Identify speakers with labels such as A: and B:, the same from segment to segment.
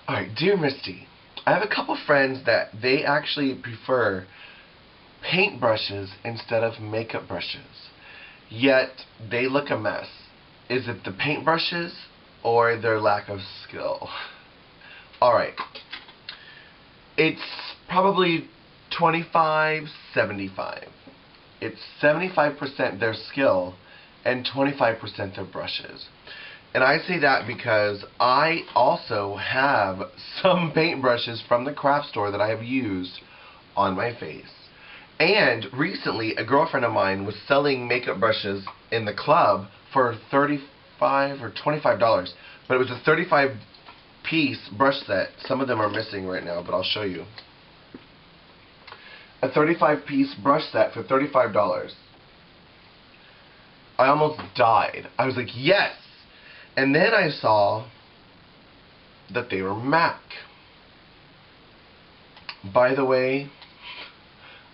A: Alright, dear Misty, I have a couple friends that they actually prefer paintbrushes instead of makeup brushes. Yet, they look a mess. Is it the paintbrushes or their lack of skill? Alright, it's probably 25-75. It's 75% their skill and 25% their brushes. And I say that because I also have some paintbrushes from the craft store that I have used on my face. And recently, a girlfriend of mine was selling makeup brushes in the club for $35 or $25. But it was a 35-piece brush set. Some of them are missing right now, but I'll show you. A 35-piece brush set for $35. I almost died. I was like, yes! And then I saw that they were MAC. By the way,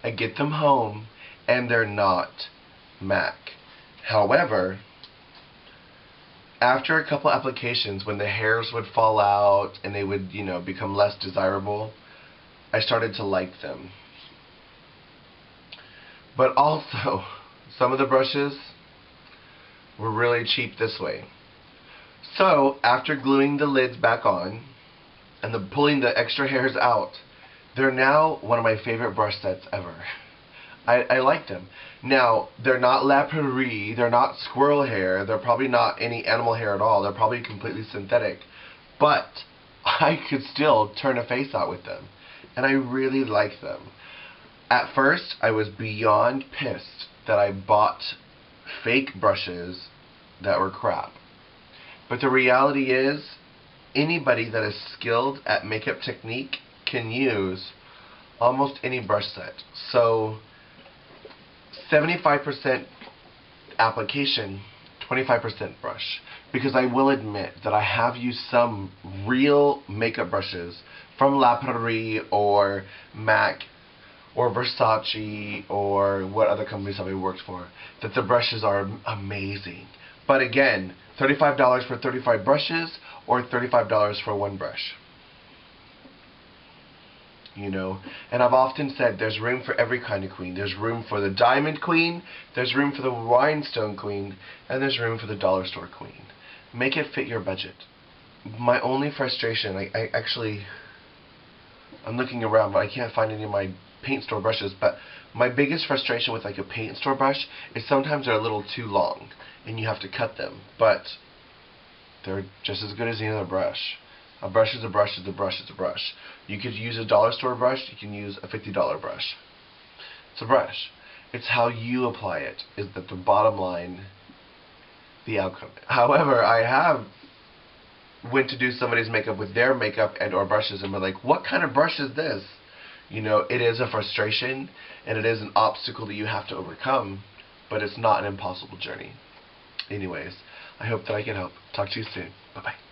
A: I get them home and they're not MAC. However, after a couple applications, when the hairs would fall out and they would, become less desirable, I started to like them. But also, some of the brushes were really cheap this way. So, after gluing the lids back on and pulling the extra hairs out, they're now one of my favorite brush sets ever. I like them. Now, they're not La Prairie, they're not squirrel hair, they're probably not any animal hair at all, they're probably completely synthetic. But, I could still turn a face out with them. And I really like them. At first, I was beyond pissed that I bought fake brushes that were crap. But the reality is, anybody that is skilled at makeup technique can use almost any brush set. So, 75% application, 25% brush. Because I will admit that I have used some real makeup brushes from La Prairie or MAC or Versace or what other companies have I worked for, that the brushes are amazing. But again, $35 for 35 brushes or $35 for one brush. And I've often said there's room for every kind of queen. There's room for the diamond queen, there's room for the rhinestone queen, and there's room for the dollar store queen. Make it fit your budget. My only frustration, I'm looking around, but I can't find any of my paint store brushes, but my biggest frustration with a paint store brush is sometimes they're a little too long and you have to cut them, but they're just as good as any other brush. A brush is a brush is a brush is a brush. You could use a dollar store brush, you can use a $50 brush. It's a brush. It's how you apply it is that the bottom line, the outcome. However, I have went to do somebody's makeup with their makeup and or brushes and been like, what kind of brush is this? It is a frustration and it is an obstacle that you have to overcome, but it's not an impossible journey. Anyways, I hope that I can help. Talk to you soon. Bye-bye.